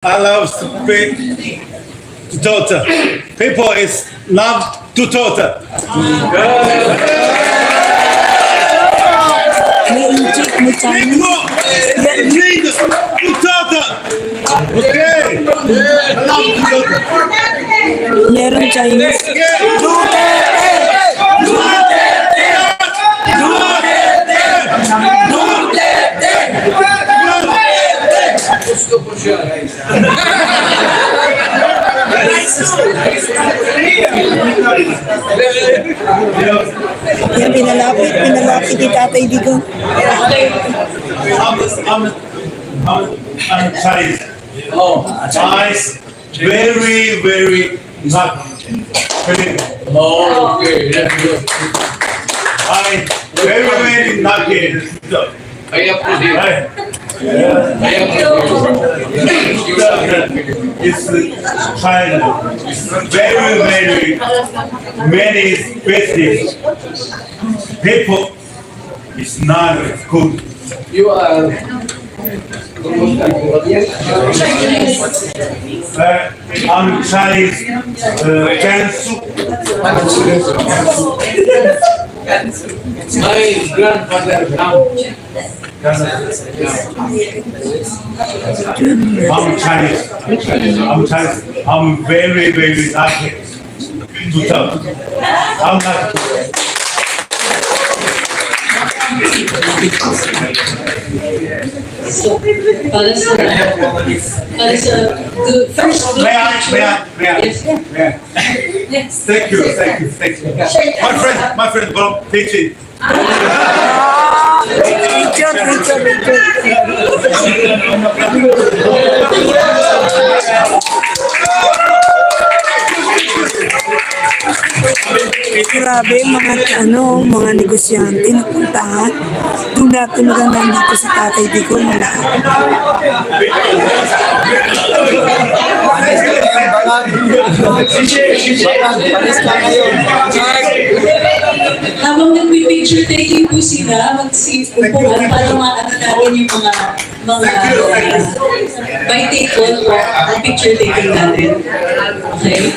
I love speak to daughter. People is love to daughter. May Egypt, may Chinese. Need to daughter. Okay. I love to daughter. Meron Chinese. Gusto ko siya. Yan, pinalapit ni Tatay Digo. I'm Chinese. Oh, Chinese, very, very not. oh, okay. That's good. I very, very not good. I appreciate it. Right. I appreciate It's China. Very, very many business people. It's not good. You are. I'm Chinese. Gansu. My grandfather now. I'm Chinese. I'm Chinese. I'm very, very lucky to talk. I'm not. Para sa good first good May I? Yes. Yes. Thank you. My friend from teaching. Grabe, mga negosyante napuntahan. Doon natin magandang dito sa Tatay Digo. Habang nagpipicture taking po sila, mag-upuan para maano natin yung mga by take one po, ang picture taking natin. Okay?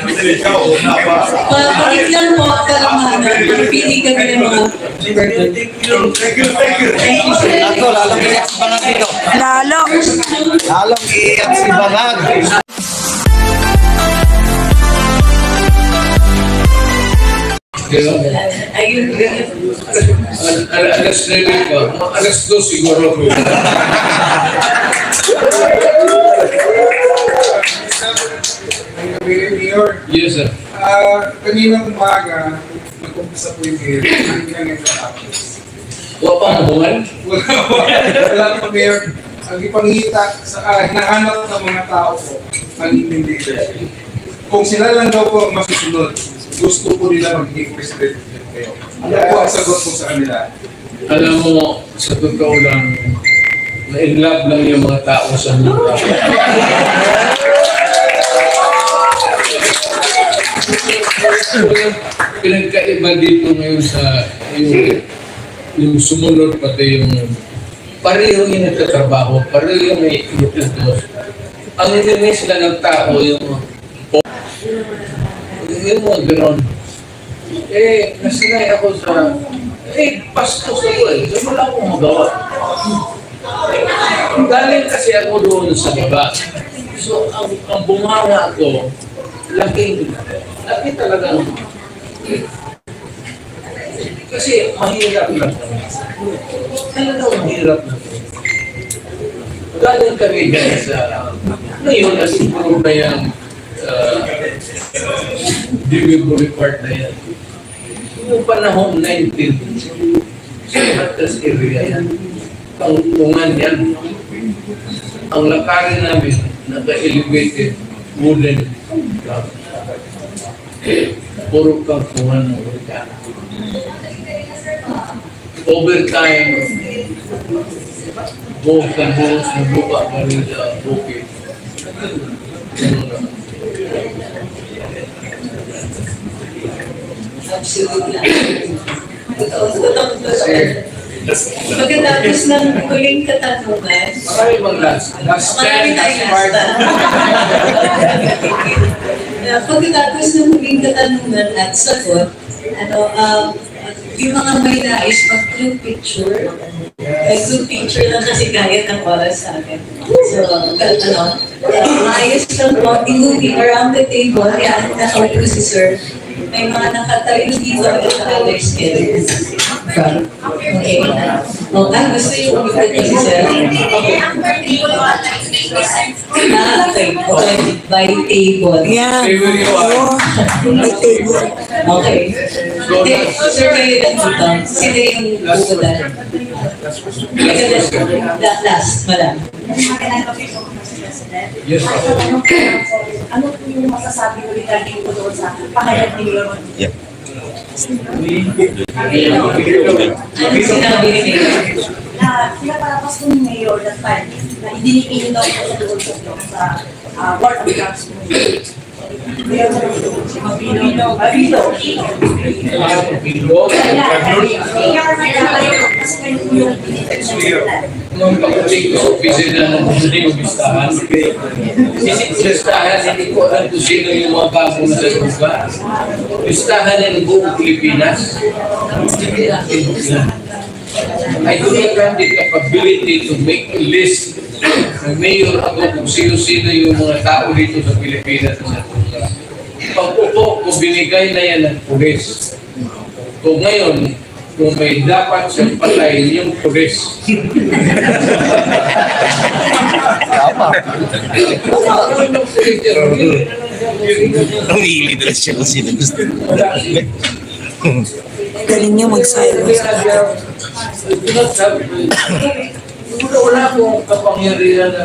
Pagkakit lang po, kalamanan, pagpili kami ng mga Thank you. thank you, sir. Ako, lalong iyak si Banag dito. Lalo. Lalong iyak si Banag. Ayun, Alas 9 pa. Alas 2 siguro. Mayor, Yes, sir. kaninang umaga, nag-umpisa po yung hearing, hindi na nagtatapos. Wala pang buwan. Wala po, Mayor. Ang ipangita sa hinahanap ng mga tao po, ang leadership. Kung sila lang daw po ang masusunod, gusto po nila magiging president kayo. Ano po ang sagot po sa kanila? Alam mo, sa totoo lang, na-inlove lang yung mga tao sa mundo. Pinagkaiba dito ngayon sa yung sumunod pati yung pareho yung nagtatrabaho, pareho yung may inutos. Ang hindi sila ng tao yung mga gano'n. Nasanay ako sa pastos ako so wala akong magawa. Galing kasi ako doon sa baba. So, ang bumanga ko, laki talaga. Kasi mahirap lang. Talagang mahirap lang. Galing kami dyan sa ngayon, nasimprove na yan delivery part na yan. Yung panahon 19, sa Matas area yan. Ang tungan yan. Ang lakarin namin, naka-elevated wooden block. Puro kangkungan ng vulkan. Overtime, buhos ng lupa pa rin sa bukid. absolutely. Totoo, Pagkatapos ng huling katanungan, Marami bang last? Last marami 10, tayong last part. Pagkatapos ng huling katanungan at sagot, yung mga may nais mag-group picture, group picture lang kasi kaya ng oras sa akin. So, maayos lang po, moving around the table, yan, nakawin ko si Sir. May mga nakatayo dito at nakatayo schedule. Okay. Gusto yung umikot ko si Sir. Okay. By table. Yan. Table you are. Oo. May table. Okay. Sir, kayo lang dito. Sino yung pupunta? Last, madam. Yes, Ano po yung masasabi ko regarding po doon sa pahayag ni Mayor? Ano sinabi ni Mayor? Na pinaparapas po ni Mayor that time na idinipin daw po sa doon sa Board of Drugs po. Mayor na lang doon si Mabino. nung pag-check ko sa opisina ng yung listahan, listahan, hindi ko alam kung sino yung mga bago na sa lugar. Listahan ng buong Pilipinas, hindi natin buksan. I do not have the capability to make a list ng mayor ako kung sino-sino yung mga tao dito sa Pilipinas na sa lugar. Pag-upo ko, binigay na yan ng pulis. Kung ngayon, kung may dapat siyang patayin yung pulis. Namili na siya kung sino gusto. Galing niya mag-silence. Wala akong kapangyarihan na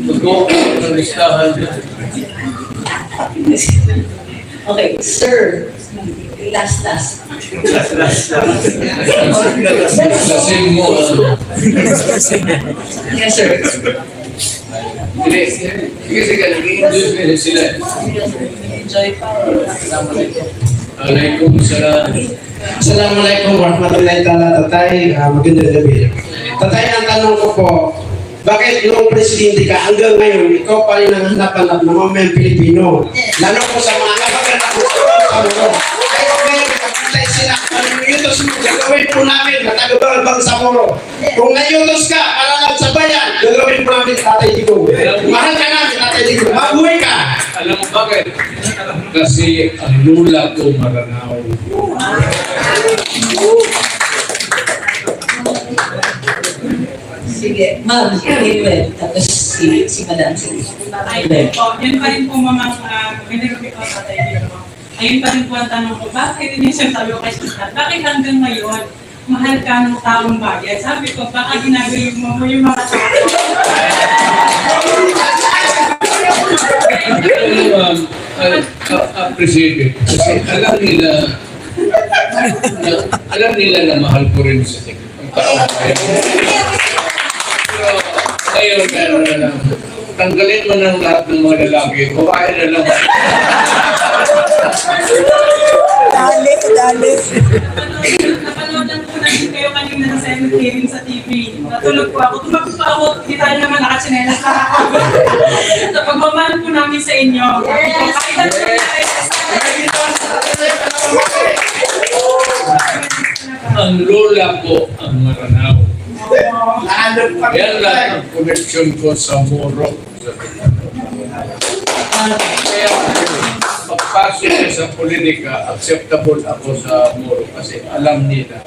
mag-go ng listahan. Okay, sir. Last. Kasi mo, Yes, sir. hindi, kasi nag-i-induce nila sila. Enjoy pa. Alaikum salam. Assalamualaikum warahmatullahi taala tatay. Magandang gabi. Tatay, ang tanong ko po, bakit noong presidente ka hanggang ngayon, ikaw pa rin ang hanap-hanap ng mga may Pilipino? Lalo po sa mga napaganda po sa muro. Kaya kung ngayon, kapitay sila, yutos mo, gagawin po namin, matagabalbang sa muro. Kung nayutos ka, para lang sa bayan, gagawin po namin tatay dito. Mahal ka namin tatay dito, mabuhay ka. Alam mo bakit? Kasi ang lula ko maranaw. Sige, ma'am, Manuel. Tapos si madam. Sige. Ayun po, yun pa rin po mamang magandang gabi po sa tayo. Ayun pa rin po ang tanong ko, bakit hindi siya sabi ko kay Sultan? Bakit hanggang ngayon, mahal ka ng taong bayan? Sabi ko, baka ginagaling mo yung mga tao. Appreciate it. Kasi alam nila na mahal ko rin sa ang taong bayan. Pero ngayon, tanggalin mo ng lahat ng mga lalaki, babae na lang. Dali. Napanood lang po natin kayo kanina sa Senate hearing sa TV. Natulog po ako. Tumagod po ako. Hindi tayo naman nakatsinelas na ako. Sa pagmamahal po namin sa inyo. Kahit ano Ang lola ko ang maranaw. Yan lang ang connection ko sa Moro. Kaya pagpasok ko sa politika, acceptable ako sa Moro kasi alam nila.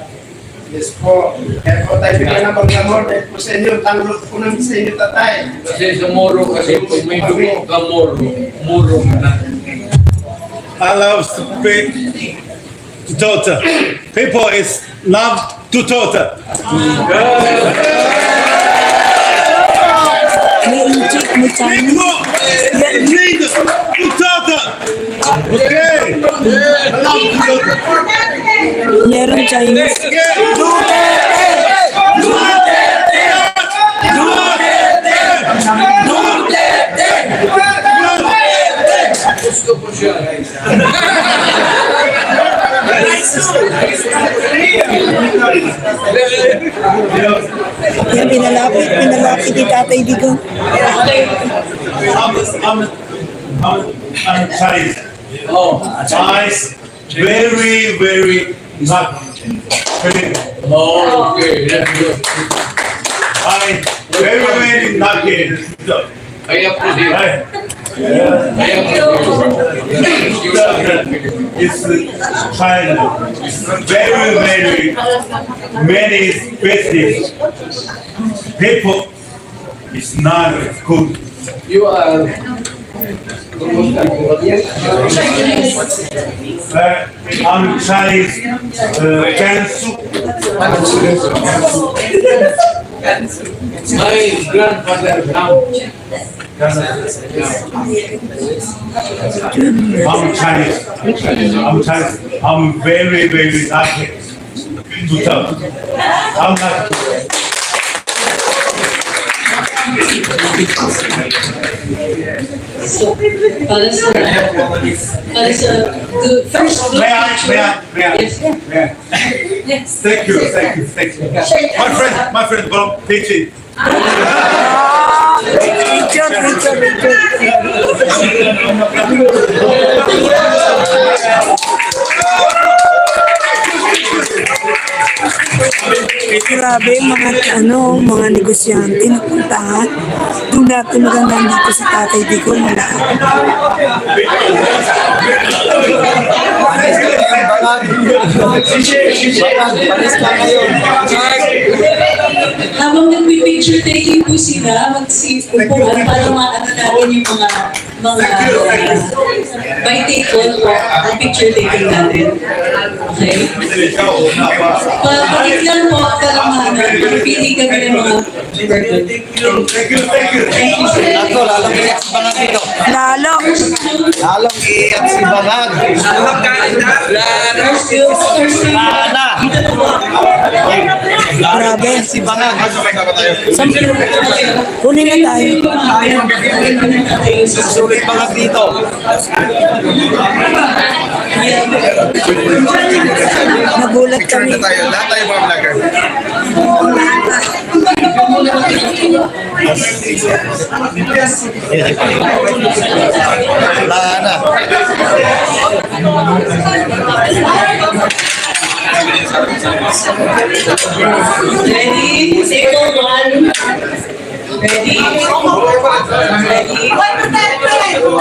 Yes po. Kaya po tayo bigyan ng paglamor dahil po sa inyo, tanggol po namin sa inyo tatay. Kasi sa Moro, kasi kung may dugo ka Moro, Moro na. I love to pay to Tota. People is love to Tota. May Egypt, may Chinese. People need to Tota. Okay. I love to Tota. Meron Chinese. Gusto ko siya. pinalapit ni Tatay Digong. I'm Chinese. Chinese, very not critical. Oh, okay. That's good. I very not getting. I appreciate it. Right. I appreciate it. It's China. Very many business people. It's not good. You are I'm Chinese. Gansu. my grandfather now. I'm Chinese. I'm very lucky to talk. I'm not. So, para sa good first group May I? Yes. Yes. Thank you. My friend from teaching. Richard. Grabe, mga negosyante napuntahan. Doon natin magandang dito sa Tatay Digong. Habang nagpipicture taking po sila, mag-upuan para maano natin yung by take one po, ang picture taking natin. Okay? Palit lang po para pili kami ng mga Thank you. thank you sir. Lalo. Lalong iiyak si Banag. First group, Grabe. Si Banag. Huli na tayo. Sulit Banag dito. Nagulat kami. Lahat tayo mga vlogger. Wala na. Ready? Second one. Ready? Ready?